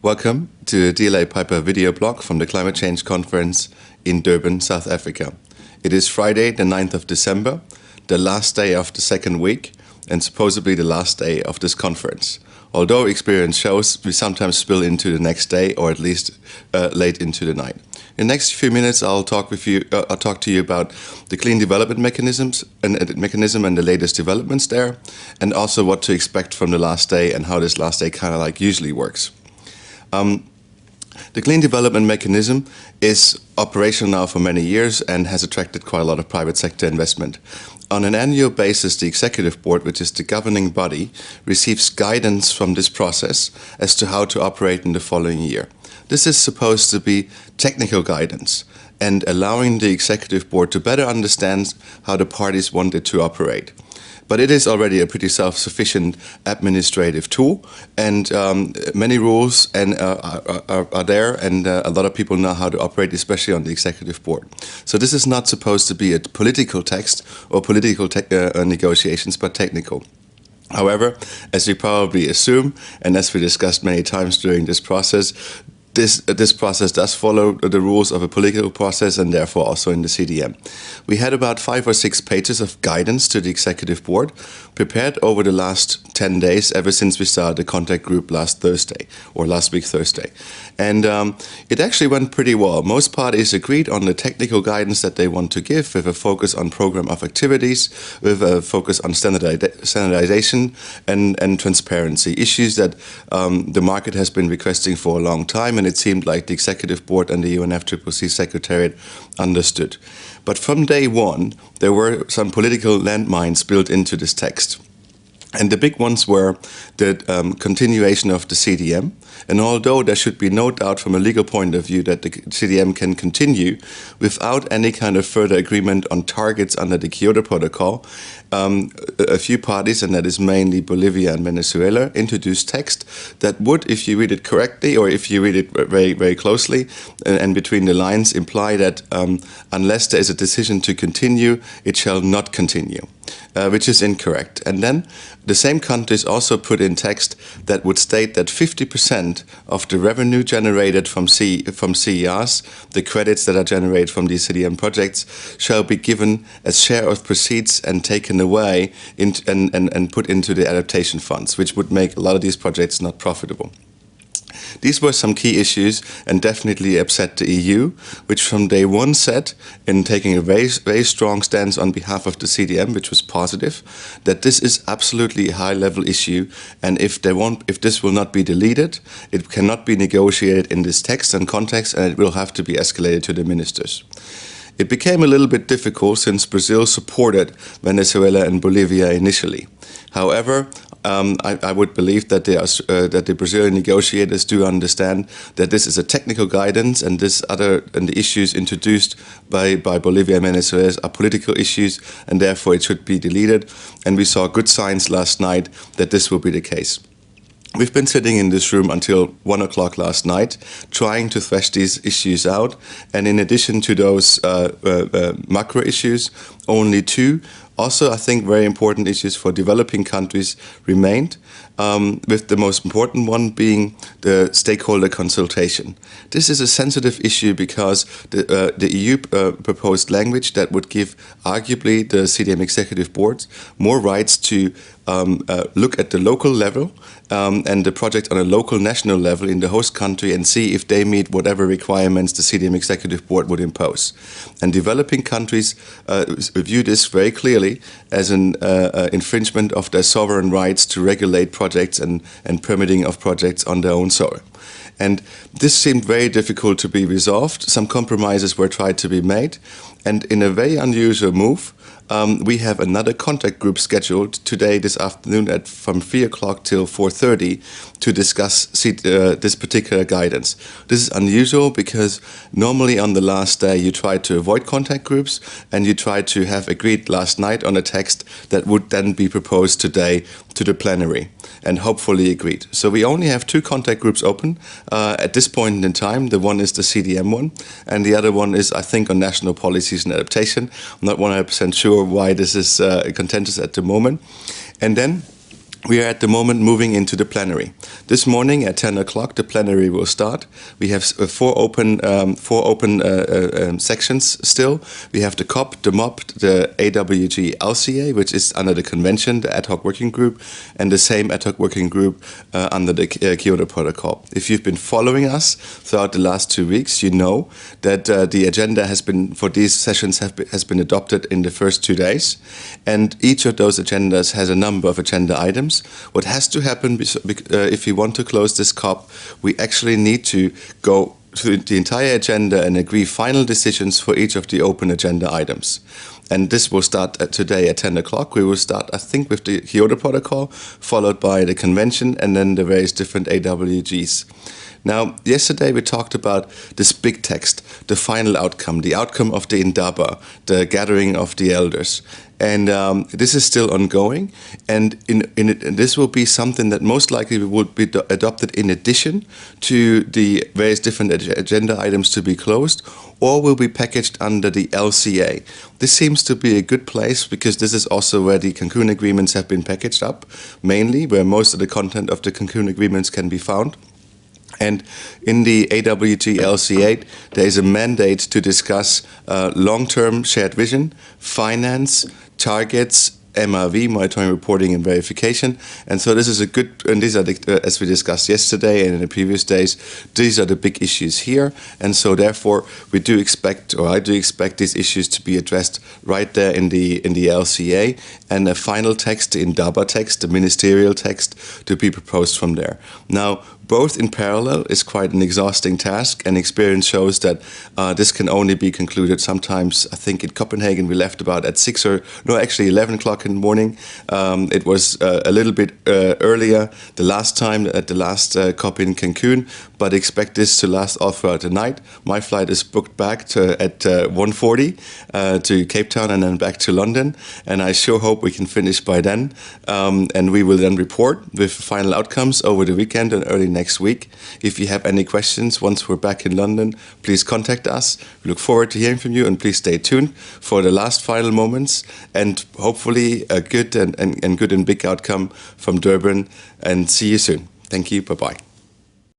Welcome to the Dla Piper video blog from the Climate Change Conference in Durban, South Africa. It is Friday, the 9th of December, the last day of the second week, and supposedly the last day of this conference. Although experience shows we sometimes spill into the next day, or at least late into the night. In the next few minutes, I'll talk to you about the clean development mechanisms and the latest developments there, and also what to expect from the last day and how this last day kind of like usually works. The clean development mechanism is operational now for many years and has attracted quite a lot of private sector investment. On an annual basis, the Executive Board, which is the governing body, receives guidance from this process as to how to operate in the following year. This is supposed to be technical guidance and allowing the Executive Board to better understand how the parties want it to operate. But it is already a pretty self-sufficient administrative tool, and many rules are there, and a lot of people know how to operate, especially on the Executive Board. So this is not supposed to be a political text or political negotiations, but technical. However, as you probably assume, and as we discussed many times during this process, this process does follow the rules of a political process, and therefore also in the CDM. We had about 5 or 6 pages of guidance to the Executive Board prepared over the last 10 days, ever since we started the contact group last week Thursday. And it actually went pretty well. Most parties agreed on the technical guidance that they want to give, with a focus on program of activities, with a focus on standardization and transparency, issues that the market has been requesting for a long time, and it seemed like the Executive Board and the UNFCCC Secretariat understood. But from day one, there were some political landmines built into this text. And the big ones were the continuation of the CDM. And although there should be no doubt from a legal point of view that the CDM can continue without any kind of further agreement on targets under the Kyoto Protocol, a few parties, and that is mainly Bolivia and Venezuela, introduced text that would, if you read it correctly or if you read it very, very closely and between the lines, imply that unless there is a decision to continue, it shall not continue. Which is incorrect. And then the same countries also put in text that would state that 50% of the revenue generated from CERs, the credits that are generated from these CDM projects, shall be given as share of proceeds and taken away and put into the adaptation funds, which would make a lot of these projects not profitable. These were some key issues and definitely upset the EU, which from day one said, in taking a very, very strong stance on behalf of the CDM, which was positive, that this is absolutely a high-level issue, and if this will not be deleted, it cannot be negotiated in this text and context, and it will have to be escalated to the ministers. It became a little bit difficult since Brazil supported Venezuela and Bolivia initially. However, I would believe that the Brazilian negotiators do understand that this is a technical guidance, and the issues introduced by Bolivia and Venezuela are political issues, and therefore it should be deleted. And we saw good signs last night that this will be the case. We've been sitting in this room until 1 o'clock last night, trying to thresh these issues out. And in addition to those macro issues, only 2, also I think very important issues for developing countries remained, with the most important one being the stakeholder consultation. This is a sensitive issue because the EU proposed language that would give arguably the CDM Executive Board more rights to look at the local level and the project on a local national level in the host country and see if they meet whatever requirements the CDM Executive Board would impose. And developing countries view this very clearly as an infringement of their sovereign rights to regulate projects and permitting of projects on their own soil. And this seemed very difficult to be resolved. Some compromises were tried to be made, and in a very unusual move, we have another contact group scheduled today, this afternoon, from 3 o'clock till 4:30 to discuss this particular guidance. This is unusual because normally on the last day you try to avoid contact groups, and you try to have agreed last night on a text that would then be proposed today to the plenary and hopefully agreed. So we only have 2 contact groups open at this point in time. The one is the CDM one, and the other one is, I think, on national policies and adaptation. I'm not 100% sure why this is contentious at the moment. And then We are at the moment moving into the plenary. This morning at 10 o'clock, the plenary will start. We have four open sections still. We have the COP, the MOP, the AWG LCA, which is under the convention, the ad hoc working group, and the same ad hoc working group under the Kyoto Protocol. If you've been following us throughout the last 2 weeks, you know that the agenda has been, for these sessions, has been adopted in the first 2 days. And each of those agendas has a number of agenda items. What has to happen if we want to close this COP, we actually need to go through the entire agenda and agree final decisions for each of the open agenda items. And this will start today at 10 o'clock. We will start, I think, with the Kyoto Protocol, followed by the convention and then the various different AWGs. Now, yesterday we talked about this big text, the final outcome, the outcome of the Indaba, the gathering of the elders. And this is still ongoing, and this will be something that most likely will be adopted in addition to the various different agenda items to be closed, or will be packaged under the LCA. This seems to be a good place because this is also where the Cancun agreements have been packaged up, mainly where most of the content of the Cancun agreements can be found. And in the AWG LCA, there is a mandate to discuss long-term shared vision, finance, targets, MRV, monitoring, reporting, and verification. And so this is a good, and these are, as we discussed yesterday and in the previous days, these are the big issues here. And so therefore, we do expect, or I do expect these issues to be addressed right there in the LCA, and a final text, the Indaba text, the ministerial text, to be proposed from there. Now, both in parallel is quite an exhausting task, and experience shows that this can only be concluded sometimes. I think in Copenhagen we left about at 11 o'clock in the morning. It was a little bit earlier the last time at the last COP in Cancun, but expect this to last all throughout the night. My flight is booked back at 1:40 to Cape Town and then back to London, and I sure hope we can finish by then. And we will then report with final outcomes over the weekend and early next week. If you have any questions once we're back in London, please contact us. We look forward to hearing from you, and please stay tuned for the last final moments and hopefully a good and good and big outcome from Durban. And see you soon. Thank you. Bye-bye.